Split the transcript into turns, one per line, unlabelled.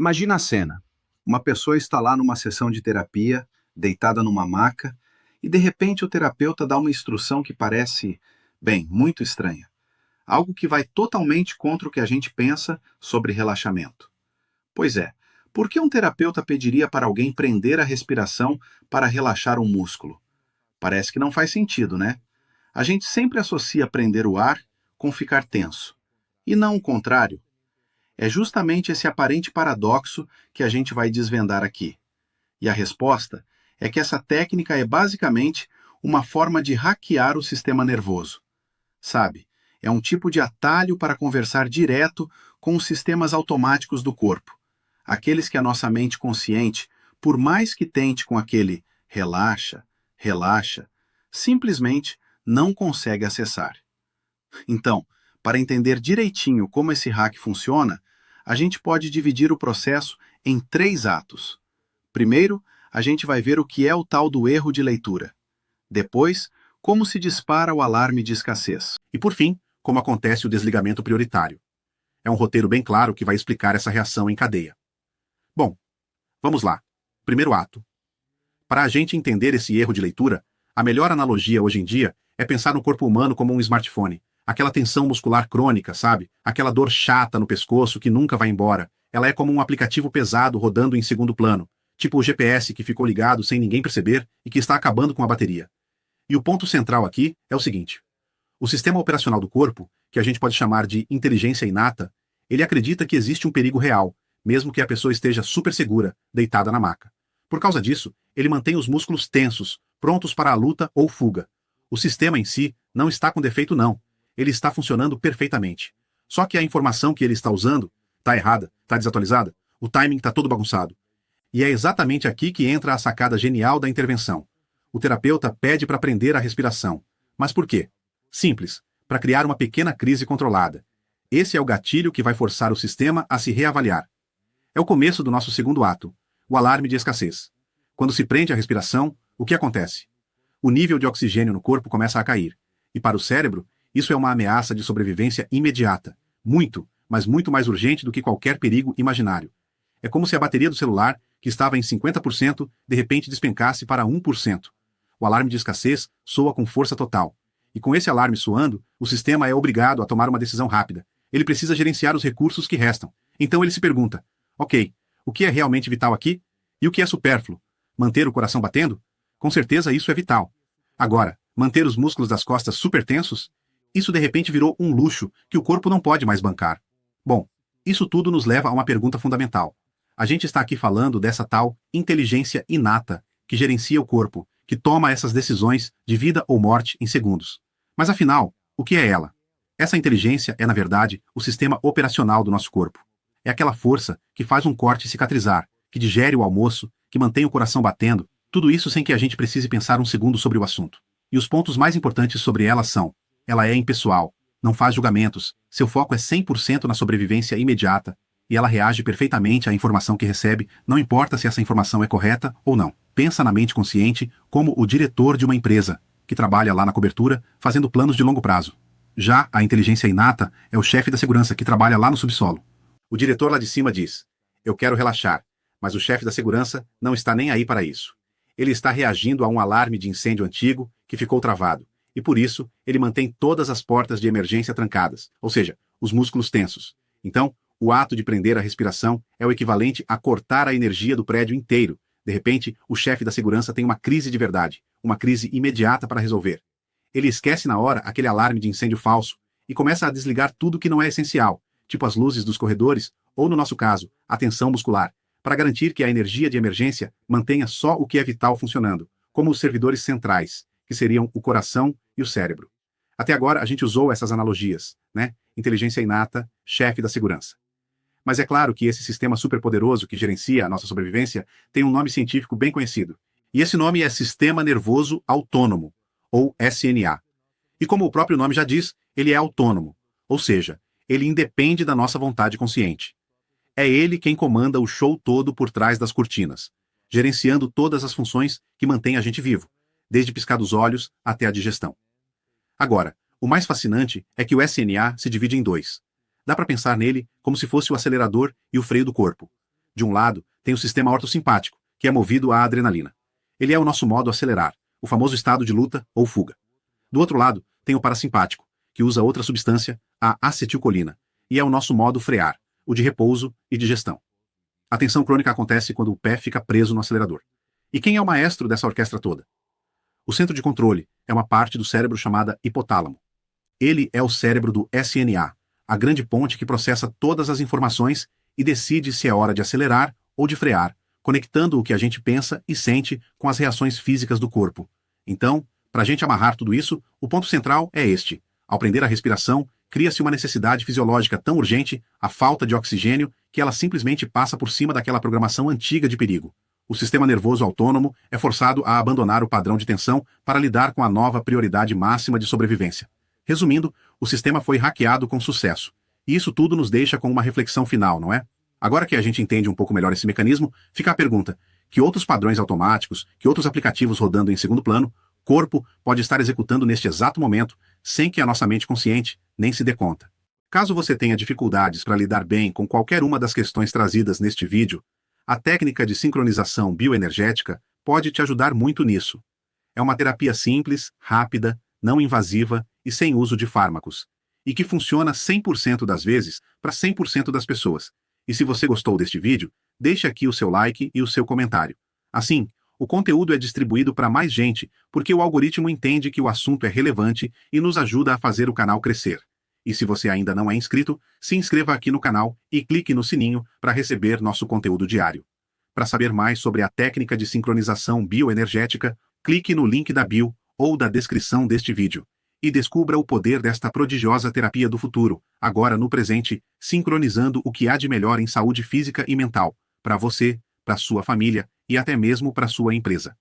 Imagina a cena. Uma pessoa está lá numa sessão de terapia, deitada numa maca, e de repente o terapeuta dá uma instrução que parece, bem, muito estranha. Algo que vai totalmente contra o que a gente pensa sobre relaxamento. Pois é, por que um terapeuta pediria para alguém prender a respiração para relaxar um músculo? Parece que não faz sentido, né? A gente sempre associa prender o ar com ficar tenso. E não o contrário. É justamente esse aparente paradoxo que a gente vai desvendar aqui. E a resposta é que essa técnica é basicamente uma forma de hackear o sistema nervoso. Sabe, é um tipo de atalho para conversar direto com os sistemas automáticos do corpo, aqueles que a nossa mente consciente, por mais que tente com aquele relaxa, relaxa, simplesmente não consegue acessar. Então, para entender direitinho como esse hack funciona, a gente pode dividir o processo em 3 atos. Primeiro, a gente vai ver o que é o tal do erro de leitura. Depois, como se dispara o alarme de escassez.
E por fim, como acontece o desligamento prioritário. É um roteiro bem claro que vai explicar essa reação em cadeia. Bom, vamos lá. Primeiro ato. Para a gente entender esse erro de leitura, a melhor analogia hoje em dia é pensar no corpo humano como um smartphone. Aquela tensão muscular crônica, sabe? Aquela dor chata no pescoço que nunca vai embora. Ela é como um aplicativo pesado rodando em segundo plano, tipo o GPS que ficou ligado sem ninguém perceber e que está acabando com a bateria. E o ponto central aqui é o seguinte: o sistema operacional do corpo, que a gente pode chamar de inteligência inata, ele acredita que existe um perigo real, mesmo que a pessoa esteja super segura, deitada na maca. Por causa disso, ele mantém os músculos tensos, prontos para a luta ou fuga. O sistema em si não está com defeito não. Ele está funcionando perfeitamente. Só que a informação que ele está usando está errada, está desatualizada, o timing está todo bagunçado. E é exatamente aqui que entra a sacada genial da intervenção. O terapeuta pede para prender a respiração. Mas por quê? Simples, para criar uma pequena crise controlada. Esse é o gatilho que vai forçar o sistema a se reavaliar. É o começo do nosso segundo ato, o alarme de escassez. Quando se prende a respiração, o que acontece? O nível de oxigênio no corpo começa a cair. E para o cérebro, isso é uma ameaça de sobrevivência imediata. Muito, mas muito mais urgente do que qualquer perigo imaginário. É como se a bateria do celular, que estava em 50%, de repente despencasse para 1%. O alarme de escassez soa com força total. E com esse alarme soando, o sistema é obrigado a tomar uma decisão rápida. Ele precisa gerenciar os recursos que restam. Então ele se pergunta: ok, o que é realmente vital aqui? E o que é supérfluo? Manter o coração batendo? Com certeza isso é vital. Agora, manter os músculos das costas super tensos? Isso de repente virou um luxo que o corpo não pode mais bancar. Bom, isso tudo nos leva a uma pergunta fundamental. A gente está aqui falando dessa tal inteligência inata que gerencia o corpo, que toma essas decisões de vida ou morte em segundos. Mas afinal, o que é ela? Essa inteligência é, na verdade, o sistema operacional do nosso corpo. É aquela força que faz um corte cicatrizar, que digere o almoço, que mantém o coração batendo, tudo isso sem que a gente precise pensar um segundo sobre o assunto. E os pontos mais importantes sobre ela são: ela é impessoal, não faz julgamentos, seu foco é 100% na sobrevivência imediata, e ela reage perfeitamente à informação que recebe, não importa se essa informação é correta ou não. Pensa na mente consciente como o diretor de uma empresa, que trabalha lá na cobertura, fazendo planos de longo prazo. Já a inteligência inata é o chefe da segurança que trabalha lá no subsolo. O diretor lá de cima diz: eu quero relaxar, mas o chefe da segurança não está nem aí para isso. Ele está reagindo a um alarme de incêndio antigo que ficou travado, e por isso ele mantém todas as portas de emergência trancadas, ou seja, os músculos tensos. Então, o ato de prender a respiração é o equivalente a cortar a energia do prédio inteiro. De repente, o chefe da segurança tem uma crise de verdade, uma crise imediata para resolver. Ele esquece na hora aquele alarme de incêndio falso e começa a desligar tudo que não é essencial, tipo as luzes dos corredores ou, no nosso caso, a tensão muscular, para garantir que a energia de emergência mantenha só o que é vital funcionando, como os servidores centrais, que seriam o coração e o cérebro. Até agora a gente usou essas analogias, né? Inteligência inata, chefe da segurança. Mas é claro que esse sistema superpoderoso que gerencia a nossa sobrevivência tem um nome científico bem conhecido. E esse nome é Sistema Nervoso Autônomo, ou SNA. E como o próprio nome já diz, ele é autônomo, ou seja, ele independe da nossa vontade consciente. É ele quem comanda o show todo por trás das cortinas, gerenciando todas as funções que mantêm a gente vivo, desde piscar dos olhos até a digestão. Agora, o mais fascinante é que o SNA se divide em dois. Dá para pensar nele como se fosse o acelerador e o freio do corpo. De um lado, tem o sistema ortossimpático, que é movido à adrenalina. Ele é o nosso modo acelerar, o famoso estado de luta ou fuga. Do outro lado, tem o parasimpático, que usa outra substância, a acetilcolina, e é o nosso modo frear, o de repouso e digestão. A tensão crônica acontece quando o pé fica preso no acelerador. E quem é o maestro dessa orquestra toda? O centro de controle é uma parte do cérebro chamada hipotálamo. Ele é o cérebro do SNA, a grande ponte que processa todas as informações e decide se é hora de acelerar ou de frear, conectando o que a gente pensa e sente com as reações físicas do corpo. Então, para a gente amarrar tudo isso, o ponto central é este. Ao prender a respiração, cria-se uma necessidade fisiológica tão urgente, a falta de oxigênio, que ela simplesmente passa por cima daquela programação antiga de perigo. O sistema nervoso autônomo é forçado a abandonar o padrão de tensão para lidar com a nova prioridade máxima de sobrevivência. Resumindo, o sistema foi hackeado com sucesso. E isso tudo nos deixa com uma reflexão final, não é? Agora que a gente entende um pouco melhor esse mecanismo, fica a pergunta: que outros padrões automáticos, que outros aplicativos rodando em segundo plano, corpo pode estar executando neste exato momento, sem que a nossa mente consciente nem se dê conta? Caso você tenha dificuldades para lidar bem com qualquer uma das questões trazidas neste vídeo, a técnica de sincronização bioenergética pode te ajudar muito nisso. É uma terapia simples, rápida, não invasiva e sem uso de fármacos, e que funciona 100% das vezes para 100% das pessoas. E se você gostou deste vídeo, deixe aqui o seu like e o seu comentário. Assim, o conteúdo é distribuído para mais gente, porque o algoritmo entende que o assunto é relevante e nos ajuda a fazer o canal crescer. E se você ainda não é inscrito, se inscreva aqui no canal e clique no sininho para receber nosso conteúdo diário. Para saber mais sobre a técnica de sincronização bioenergética, clique no link da bio ou da descrição deste vídeo e descubra o poder desta prodigiosa terapia do futuro, agora no presente, sincronizando o que há de melhor em saúde física e mental, para você, para sua família e até mesmo para sua empresa.